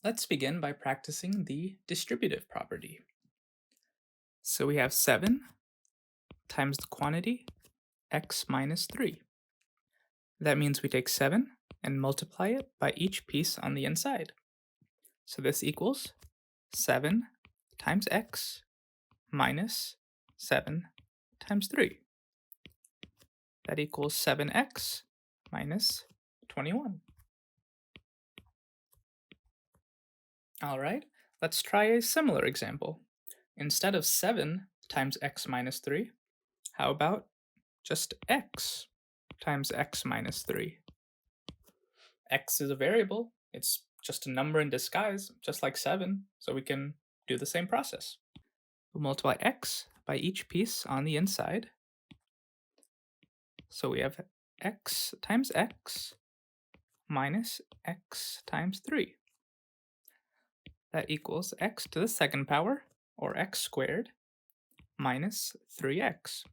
Let's begin by practicing the distributive property. So we have 7 times the quantity x minus 3. That means we take 7 and multiply it by each piece on the inside. So this equals 7 times x minus 7 times 3. That equals 7x minus 21. All right, let's try a similar example. Instead of 7 times x minus 3, how about just x times x minus 3? X is a variable. It's just a number in disguise, just like 7, so we can do the same process. We'll multiply x by each piece on the inside. So we have x times x minus x times 3. That equals x to the second power, or x squared, minus 3x.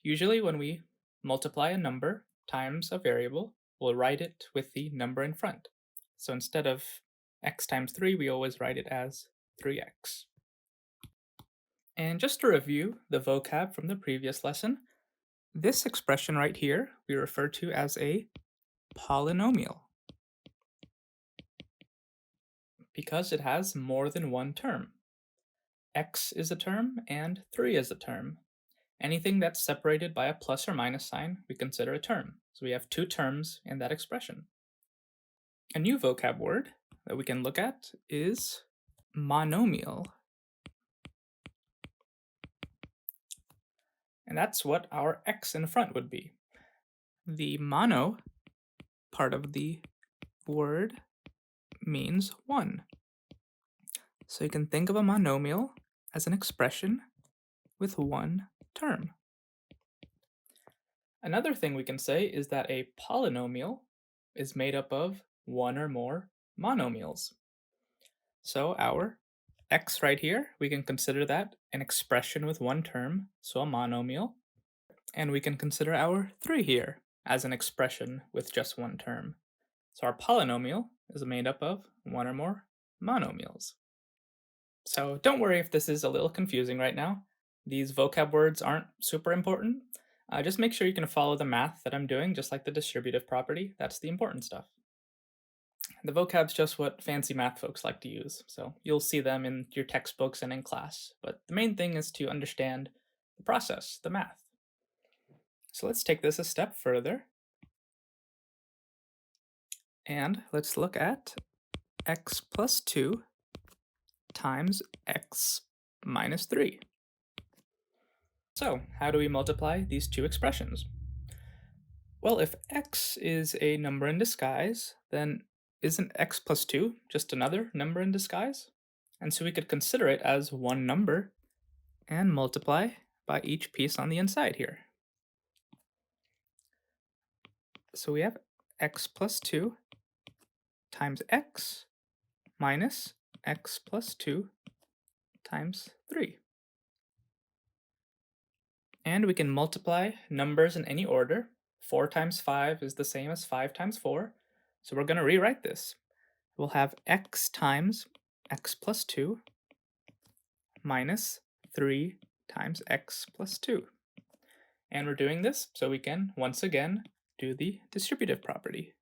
Usually when we multiply a number times a variable, we'll write it with the number in front. So instead of x times 3, we always write it as 3x. And just to review the vocab from the previous lesson, this expression right here we refer to as a polynomial because it has more than one term. X is a term and 3 is a term. Anything that's separated by a plus or minus sign we consider a term. So we have 2 terms in that expression. A new vocab word that we can look at is monomial. And that's what our x in front would be. The mono part of the word means 1. So you can think of a monomial as an expression with one term. Another thing we can say is that a polynomial is made up of one or more monomials. So our x right here, we can consider that an expression with one term, so a monomial. And we can consider our 3 here as an expression with just one term. So our polynomial is made up of one or more monomials. So don't worry if this is a little confusing right now. These vocab words aren't super important. Just make sure you can follow the math that I'm doing, just like the distributive property. That's the important stuff. The vocab's just what fancy math folks like to use, so you'll see them in your textbooks and in class. But the main thing is to understand the process, the math. So let's take this a step further. And let's look at x plus 2 times x minus 3. So how do we multiply these two expressions? Well, if x is a number in disguise, then isn't x plus 2 just another number in disguise? And so we could consider it as one number and multiply by each piece on the inside here. So we have x plus 2 times x minus x plus 2 times 3. And we can multiply numbers in any order. 4 times 5 is the same as 5 times 4. So we're going to rewrite this. We'll have x times x plus 2 minus 3 times x plus 2. And we're doing this so we can, once again, do the distributive property.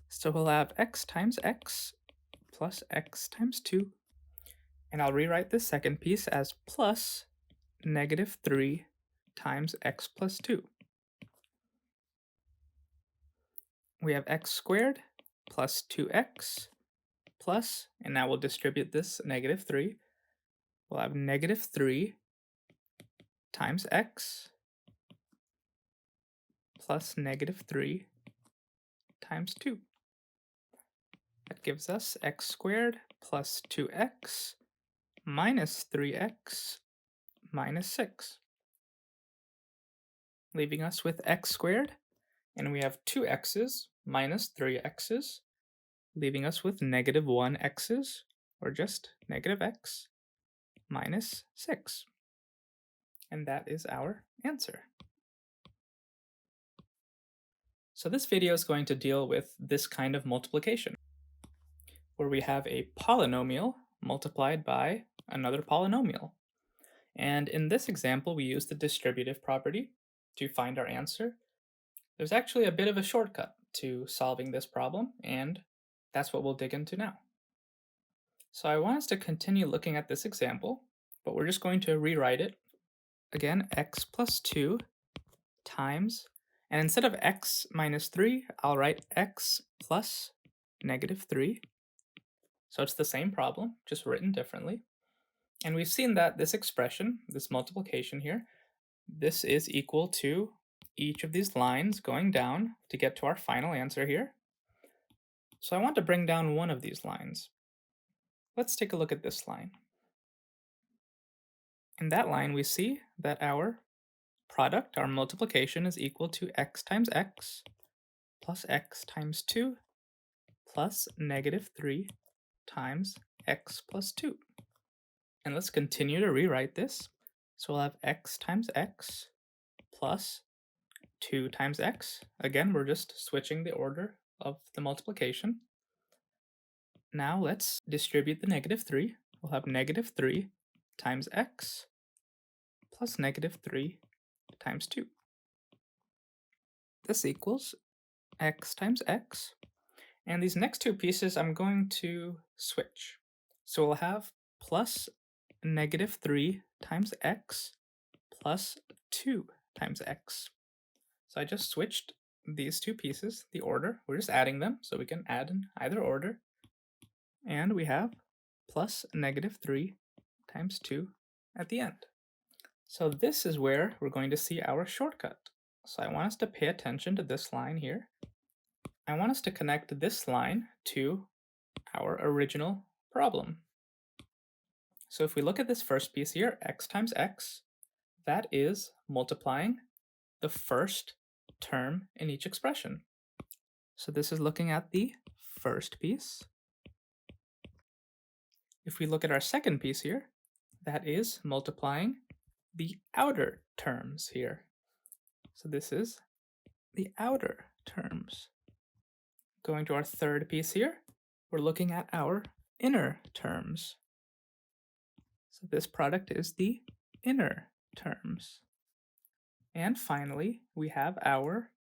So we'll have x times x plus x times 2. And I'll rewrite this second piece as plus negative 3 times x plus 2. We have x squared plus 2x plus, and now we'll distribute this negative 3. We'll have negative 3 times x plus negative 3 times 2. That gives us x squared plus 2x minus 3x minus 6, leaving us with x squared, and we have 2 x's minus 3 x's, leaving us with negative 1 x's, or just negative x, minus 6. And that is our answer. So this video is going to deal with this kind of multiplication, where we have a polynomial multiplied by another polynomial. And in this example, we use the distributive property to find our answer. There's actually a bit of a shortcut to solving this problem, and that's what we'll dig into now. So I want us to continue looking at this example, but we're just going to rewrite it. Again, x plus 2 times, and instead of x minus 3, I'll write x plus negative 3. So it's the same problem, just written differently. And we've seen that this expression, this multiplication here, this is equal to each of these lines going down to get to our final answer here. So I want to bring down one of these lines. Let's take a look at this line. In that line, we see that our product, our multiplication, is equal to x times x plus x times 2 plus negative 3 times x plus 2. And let's continue to rewrite this. So we'll have x times x plus 2 times x. Again, we're just switching the order of the multiplication. Now let's distribute the negative 3. We'll have negative 3 times x plus negative 3 times 2. This equals x times x. And these next two pieces I'm going to switch. So we'll have plus negative 3 times x plus 2 times x. So I just switched these two pieces, the order. We're just adding them, so we can add in either order. And we have plus negative 3 times 2 at the end. So this is where we're going to see our shortcut. So I want us to pay attention to this line here. I want us to connect this line to our original problem. So if we look at this first piece here, x times x, that is multiplying the first term in each expression. So this is looking at the first piece. If we look at our second piece here, that is multiplying the outer terms here. So this is the outer terms. Going to our third piece here, we're looking at our inner terms. So this product is the inner terms. And finally, we have our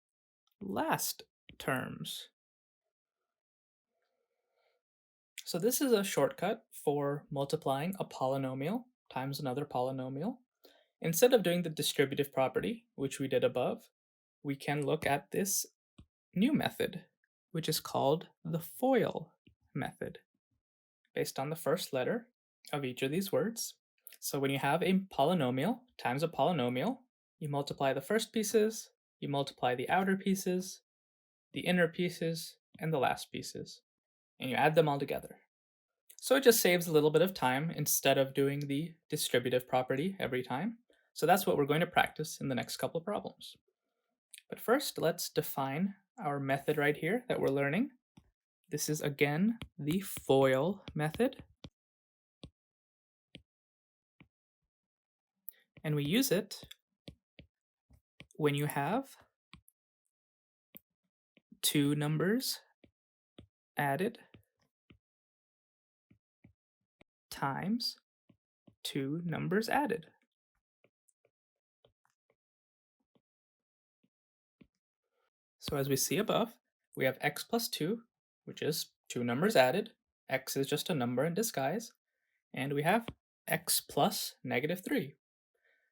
last terms. So this is a shortcut for multiplying a polynomial times another polynomial. Instead of doing the distributive property, which we did above, we can look at this new method, which is called the FOIL method, based on the first letter of each of these words. So when you have a polynomial times a polynomial, you multiply the first pieces, you multiply the outer pieces, the inner pieces, and the last pieces, and you add them all together. So it just saves a little bit of time instead of doing the distributive property every time. So that's what we're going to practice in the next couple of problems. But first, let's define our method right here that we're learning. This is again the FOIL method. And we use it when you have two numbers added times two numbers added. So as we see above, we have x plus 2, which is two numbers added. X is just a number in disguise. And we have x plus negative 3.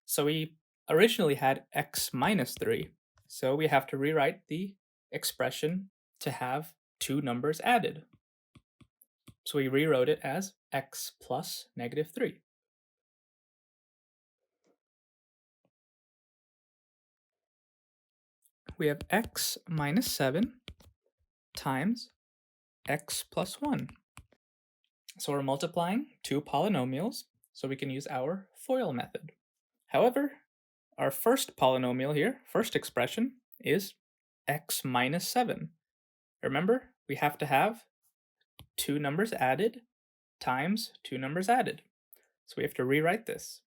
So we originally had x minus 3. So we have to rewrite the expression to have two numbers added. So we rewrote it as x plus negative 3. We have x minus 7 times x plus 1. So we're multiplying two polynomials, so we can use our FOIL method. However, our first polynomial here, first expression, is x minus 7. Remember, we have to have two numbers added times two numbers added. So we have to rewrite this.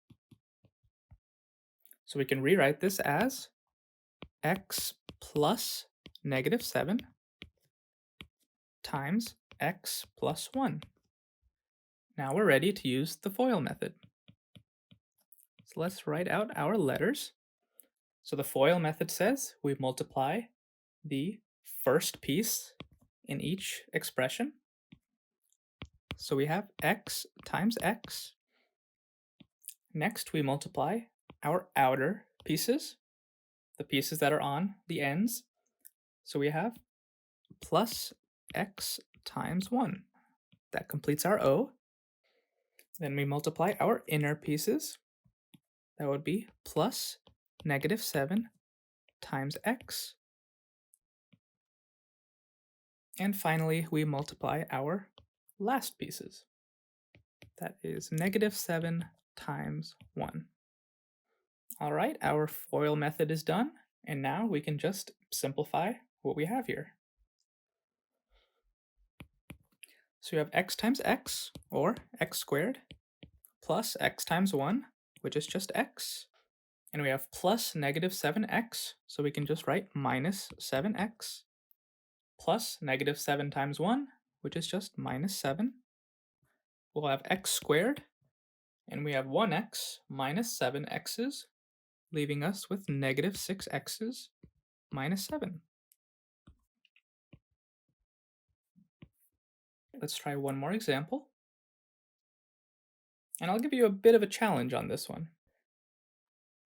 So we can rewrite this as x plus negative 7 times x plus 1. Now we're ready to use the FOIL method. So let's write out our letters. So the FOIL method says we multiply the first piece in each expression. So we have x times x. Next, we multiply our outer pieces, the pieces that are on the ends. So we have plus x times 1. That completes our O. Then we multiply our inner pieces. That would be plus negative 7 times x. And finally, we multiply our last pieces. That is negative 7 times 1. All right, our FOIL method is done, and now we can just simplify what we have here. So we have x times x, or x squared, plus x times 1, which is just x. And we have plus negative 7x, so we can just write minus 7x, plus negative 7 times 1, which is just minus 7. We'll have x squared, and we have 1x minus 7x's, leaving us with negative 6x's minus 7. Let's try one more example. And I'll give you a bit of a challenge on this one.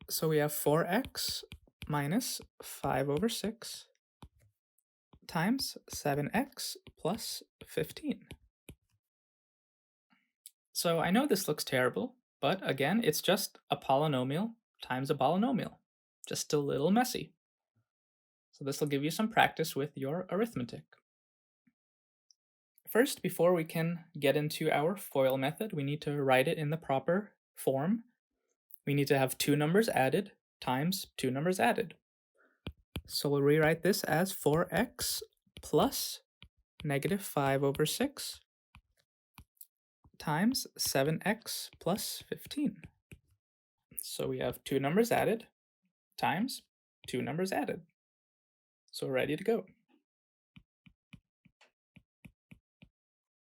So we have 4x minus 5 over 6 times 7x plus 15. So I know this looks terrible, but again, it's just a polynomial times a polynomial. Just a little messy. So this will give you some practice with your arithmetic. First, before we can get into our FOIL method, we need to write it in the proper form. We need to have two numbers added times two numbers added. So we'll rewrite this as 4x plus negative 5 over 6 times 7x plus 15. So we have two numbers added times two numbers added. So we're ready to go.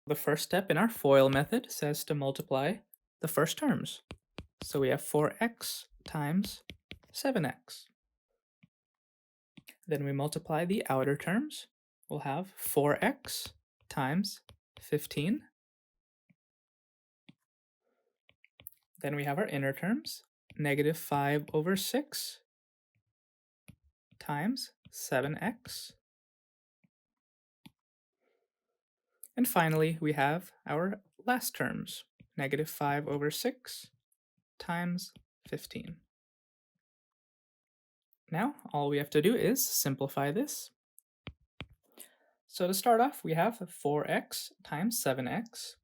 The first step in our FOIL method says to multiply the first terms. So we have 4x times 7x. Then we multiply the outer terms. We'll have 4x times 15. Then we have our inner terms, negative 5 over 6 times 7x. And finally, we have our last terms, negative 5 over 6 times 15. Now, all we have to do is simplify this. So to start off, we have 4x times 7x.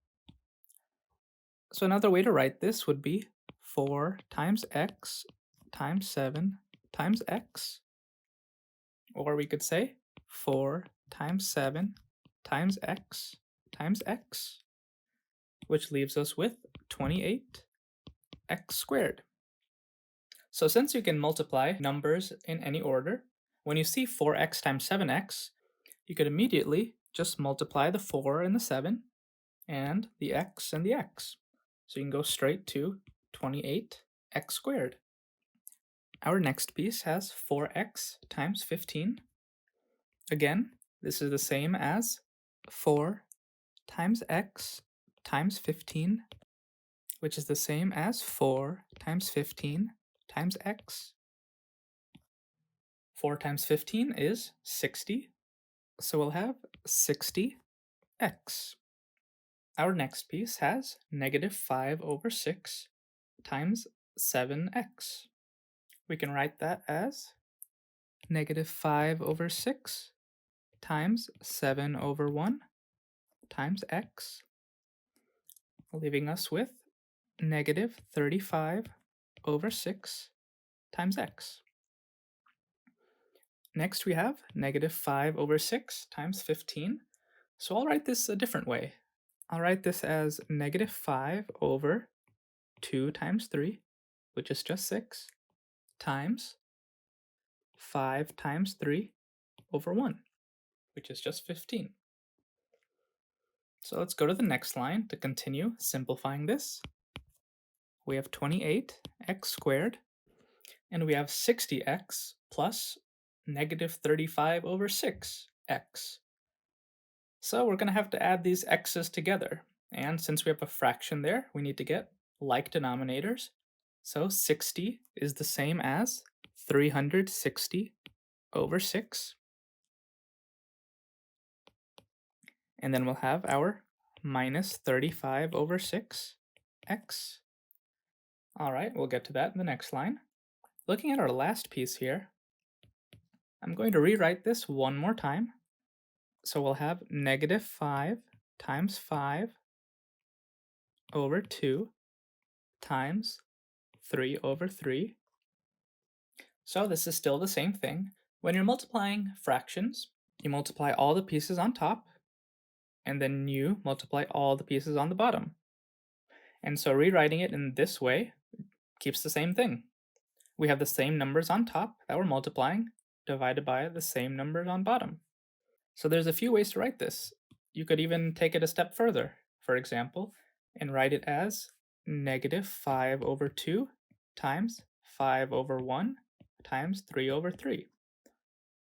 So another way to write this would be 4 times x times 7 times x. Or we could say 4 times 7 times x, which leaves us with 28x squared. So since you can multiply numbers in any order, when you see 4x times 7x, you could immediately just multiply the 4 and the 7 and the x and the x. So you can go straight to 28x squared. Our next piece has 4x times 15. Again, this is the same as 4 times x times 15, which is the same as 4 times 15 times x. 4 times 15 is 60, so we'll have 60x. Our next piece has negative 5 over 6 times 7x. We can write that as negative 5 over 6 times 7 over 1 times x, leaving us with negative 35 over 6 times x. Next we have negative 5 over 6 times 15. So I'll write this a different way. I'll write this as negative 5 over 2 times 3, which is just 6, times 5 times 3, over 1, which is just 15. So let's go to the next line to continue simplifying this. We have 28x squared, and we have 60x plus negative 35 over 6x. So we're going to have to add these x's together. And since we have a fraction there, we need to get like denominators. So 60 is the same as 360 over 6. And then we'll have our minus 35 over 6x. All right, we'll get to that in the next line. Looking at our last piece here, I'm going to rewrite this one more time. So we'll have negative 5 times 5 over 2 times 3 over 3. So this is still the same thing. When you're multiplying fractions, you multiply all the pieces on top, and then you multiply all the pieces on the bottom. And so rewriting it in this way keeps the same thing. We have the same numbers on top that we're multiplying divided by the same numbers on bottom. So there's a few ways to write this. You could even take it a step further, for example, and write it as negative 5 over 2 times 5 over 1 times 3 over 3.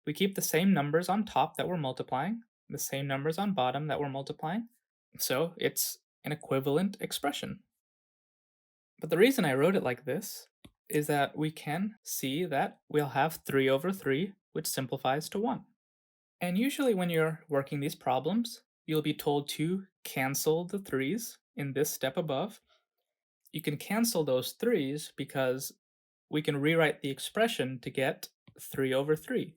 We keep the same numbers on top that we're multiplying, the same numbers on bottom that we're multiplying, so it's an equivalent expression. But the reason I wrote it like this is that we can see that we'll have 3 over 3, which simplifies to 1. And usually when you're working these problems, you'll be told to cancel the 3's in this step above. You can cancel those 3's because we can rewrite the expression to get 3 over 3,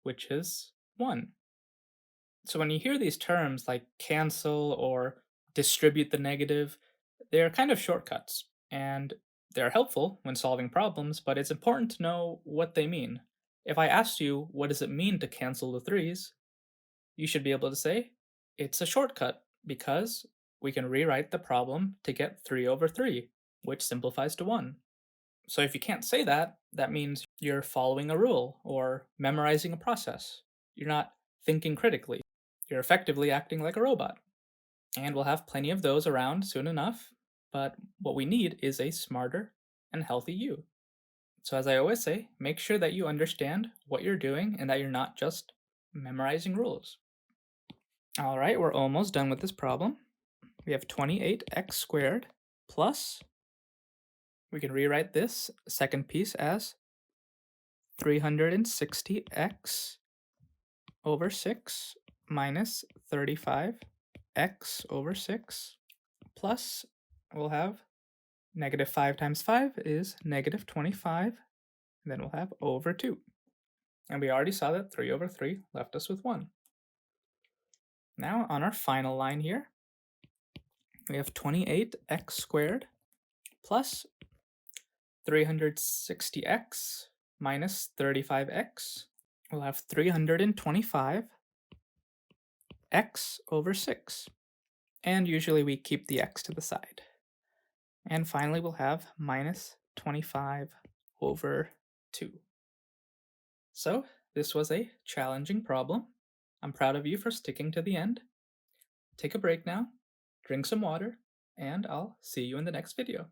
which is 1. So when you hear these terms like cancel or distribute the negative, they're kind of shortcuts, and they're helpful when solving problems, but it's important to know what they mean. If I asked you, what does it mean to cancel the 3's, you should be able to say, it's a shortcut because we can rewrite the problem to get 3 over 3, which simplifies to 1. So if you can't say that, that means you're following a rule or memorizing a process. You're not thinking critically. You're effectively acting like a robot. And we'll have plenty of those around soon enough, but what we need is a smarter and healthy you. So as I always say, make sure that you understand what you're doing and that you're not just memorizing rules. All right, we're almost done with this problem. We have 28x squared plus, we can rewrite this second piece as 360x over 6 minus 35x over 6 plus, we'll have negative 5 times 5 is negative 25, and then we'll have over 2. And we already saw that 3 over 3 left us with 1. Now on our final line here, we have 28x squared plus 360x minus 35x. We'll have 325 x over 6. And usually we keep the x to the side. And finally we'll have minus 25 over 2. So this was a challenging problem. I'm proud of you for sticking to the end. Take a break now, drink some water, and I'll see you in the next video.